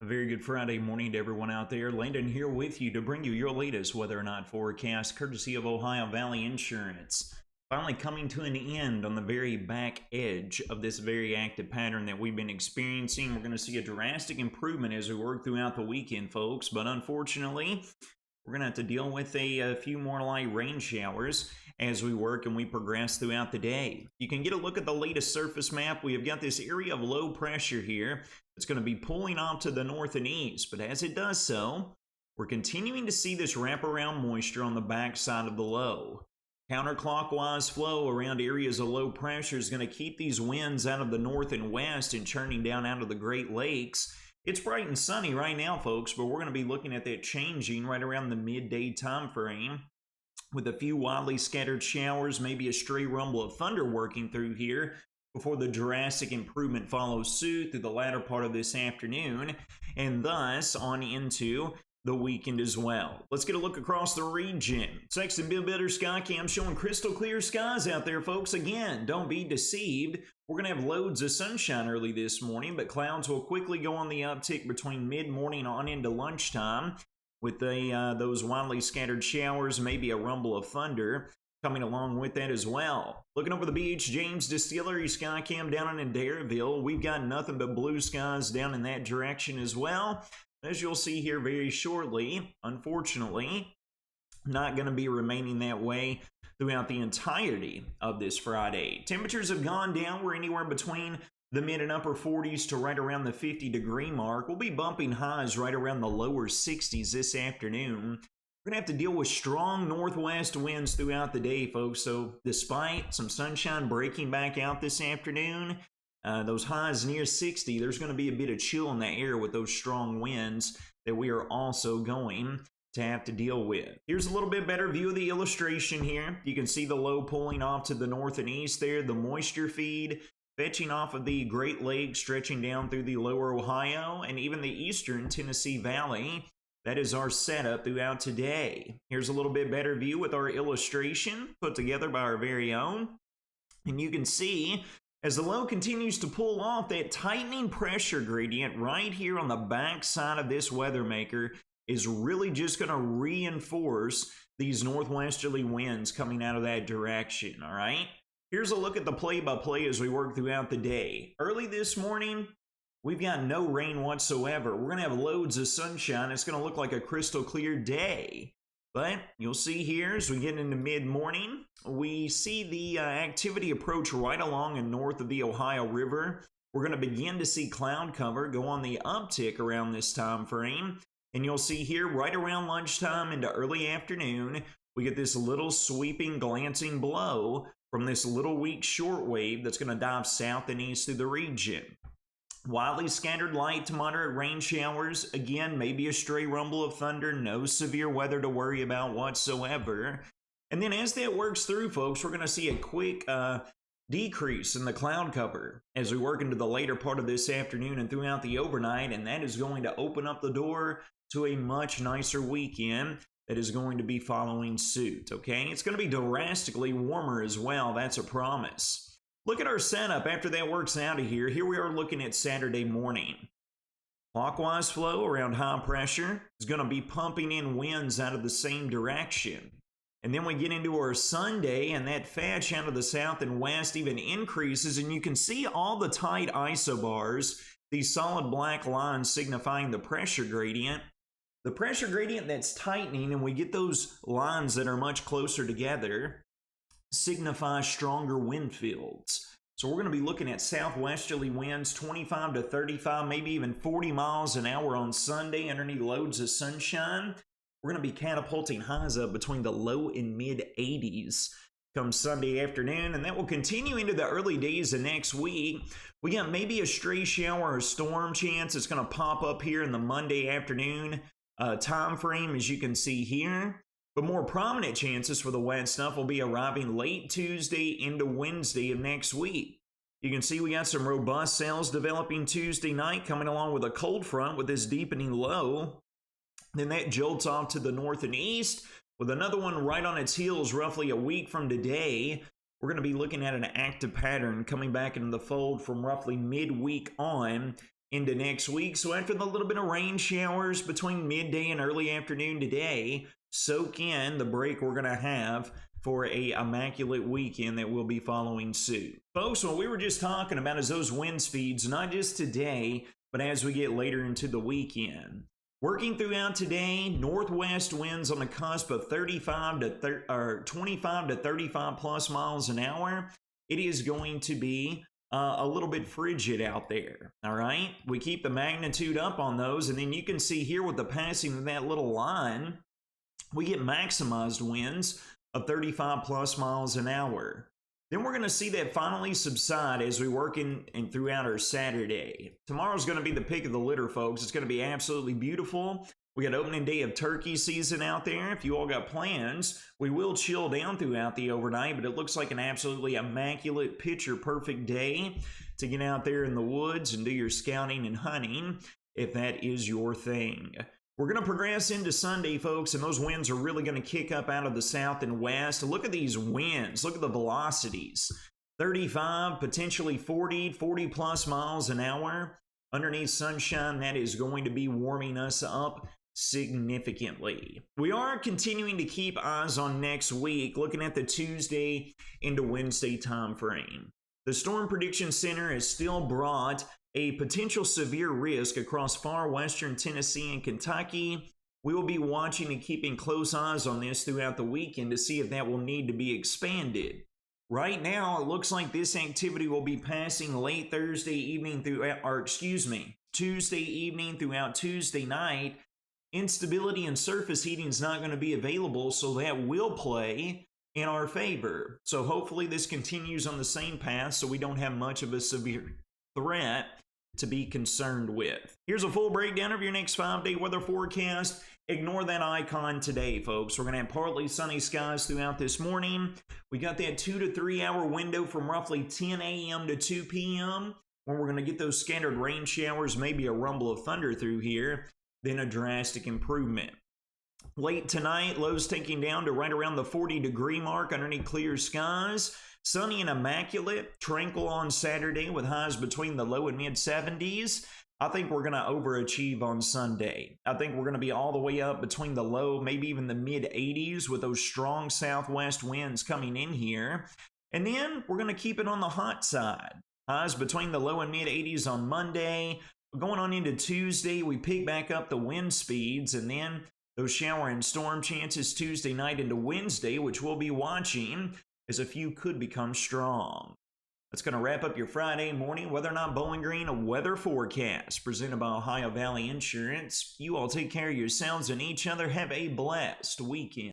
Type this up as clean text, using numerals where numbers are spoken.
A very good Friday morning to everyone out there. Landon here with you to bring you your latest weather and night forecast, courtesy of Ohio Valley Insurance. Finally coming to an end on the very back edge of this very active pattern that we've been experiencing. We're going to see a drastic improvement as we work throughout the weekend, folks. But unfortunately, we're going to have to deal with a few more light rain showers as we work and we progress throughout the day. You can get a look at the latest surface map. We have got this area of low pressure here. It's going to be pulling off to the north and east, but as it does so, we're continuing to see this wraparound moisture on the backside of the low. Counterclockwise flow around areas of low pressure is going to keep these winds out of the north and west and churning down out of the Great Lakes. It's bright and sunny right now, folks, but we're going to be looking at that changing right around the midday time frame with a few widely scattered showers, maybe a stray rumble of thunder working through here before the drastic improvement follows suit through the latter part of this afternoon and thus on into the weekend as well. Let's get a look across the region. Sexton Bill Better Sky Cam showing crystal clear skies out there, folks. Again, don't be deceived. We're going to have loads of sunshine early this morning, but clouds will quickly go on the uptick between mid-morning on into lunchtime with those widely scattered showers, maybe a rumble of thunder coming along with that as well. Looking over the beach, James Distillery Sky Cam down in Dareville. We've got nothing but blue skies down in that direction as well. As you'll see here very shortly, unfortunately, not going to be remaining that way throughout the entirety of this Friday. Temperatures have gone down. We're anywhere between the mid and upper 40s to right around the 50-degree mark. We'll be bumping highs right around the lower 60s this afternoon. We're going to have to deal with strong northwest winds throughout the day, folks. So despite some sunshine breaking back out this afternoon, those highs near 60, there's going to be a bit of chill in the air with those strong winds that we are also going to have to deal with. Here's a little bit better view of the illustration here. You can see the low pulling off to the north and east there, the moisture feed fetching off of the Great Lakes, stretching down through the lower Ohio and even the eastern Tennessee Valley. That is our setup throughout today. Here's a little bit better view with our illustration put together by our very own. And you can see as the low continues to pull off, that tightening pressure gradient right here on the back side of this weather maker is really just going to reinforce these northwesterly winds coming out of that direction, all right? Here's a look at the play-by-play as we work throughout the day. Early this morning, we've got no rain whatsoever. We're going to have loads of sunshine. It's going to look like a crystal clear day. But you'll see here as we get into mid-morning, we see the activity approach right along and north of the Ohio River. We're going to begin to see cloud cover go on the uptick around this time frame. And you'll see here right around lunchtime into early afternoon, we get this little sweeping, glancing blow from this little weak shortwave that's going to dive south and east through the region. Widely scattered light to moderate rain showers. Again, maybe a stray rumble of thunder. No severe weather to worry about whatsoever. And then as that works through, folks, we're going to see a quick decrease in the cloud cover as we work into the later part of this afternoon and throughout the overnight. And that is going to open up the door to a much nicer weekend that is going to be following suit, okay? It's going to be drastically warmer as well. That's a promise. Look at our setup after that works out of here. Here we are looking at Saturday morning. Clockwise flow around high pressure is going to be pumping in winds out of the same direction. And then we get into our Sunday, and that fetch out of the south and west even increases, and you can see all the tight isobars, these solid black lines signifying the pressure gradient. The pressure gradient that's tightening, and we get those lines that are much closer together, signify stronger wind fields. So we're going to be looking at southwesterly winds 25 to 35, maybe even 40 miles an hour on Sunday underneath loads of sunshine. We're going to be catapulting highs up between the low and mid 80s come Sunday afternoon, and that will continue into the early days of next week. We got maybe a stray shower or storm chance. It's going to pop up here in the Monday afternoon time frame, as you can see here. But more prominent chances for the wet stuff will be arriving late Tuesday into Wednesday of next week. You can see we got some robust cells developing Tuesday night coming along with a cold front with this deepening low. Then that jolts off to the north and east with another one right on its heels roughly a week from today. We're going to be looking at an active pattern coming back into the fold from roughly midweek on into next week. So after the little bit of rain showers between midday and early afternoon today, soak in the break we're going to have for a immaculate weekend that will be following suit. Folks, what we were just talking about is those wind speeds, not just today, but as we get later into the weekend. Working throughout today, northwest winds on the cusp of 25 to 25 to 35 plus miles an hour. It is going to be a little bit frigid out there, all right? We keep the magnitude up on those, and then you can see here with the passing of that little line, we get maximized winds of 35 plus miles an hour. Then we're going to see that finally subside as we work in and throughout our Saturday. Tomorrow's going to be the pick of the litter, folks. It's going to be absolutely beautiful. We got opening day of turkey season out there. If you all got plans, we will chill down throughout the overnight, but it looks like an absolutely immaculate, picture-perfect day to get out there in the woods and do your scouting and hunting, if that is your thing. We're going to progress into Sunday, folks, and those winds are really going to kick up out of the south and west. Look at these winds. Look at the velocities. 35, potentially 40 plus miles an hour. Underneath sunshine, that is going to be warming us up significantly. We are continuing to keep eyes on next week, looking at the Tuesday into Wednesday time frame. The Storm Prediction Center has still brought a potential severe risk across far western Tennessee and Kentucky. We will be watching and keeping close eyes on this throughout the weekend to see if that will need to be expanded. Right now, it looks like this activity will be passing late Thursday evening Tuesday evening throughout Tuesday night. Instability and surface heating is not going to be available, so that will play in our favor. So hopefully this continues on the same path so we don't have much of a severe threat to be concerned with. Here's a full breakdown of your next 5-day weather forecast. Ignore that icon today, folks. We're going to have partly sunny skies throughout this morning. We got that 2 to 3 hour window from roughly 10 a.m. to 2 p.m. when we're going to get those scattered rain showers, maybe a rumble of thunder through here, then a drastic improvement. Late tonight, lows taking down to right around the 40-degree mark underneath clear skies. Sunny and immaculate, tranquil on Saturday with highs between the low and mid-70s. I think we're going to overachieve on Sunday. I think we're going to be all the way up between the low, maybe even the mid-80s with those strong southwest winds coming in here. And then we're going to keep it on the hot side. Highs between the low and mid-80s on Monday. Going on into Tuesday, we pick back up the wind speeds, and then those shower and storm chances Tuesday night into Wednesday, which we'll be watching, as a few could become strong. That's going to wrap up your Friday morning Whether or Not Bowling Green weather forecast presented by Ohio Valley Insurance. You all take care of yourselves and each other. Have a blessed weekend.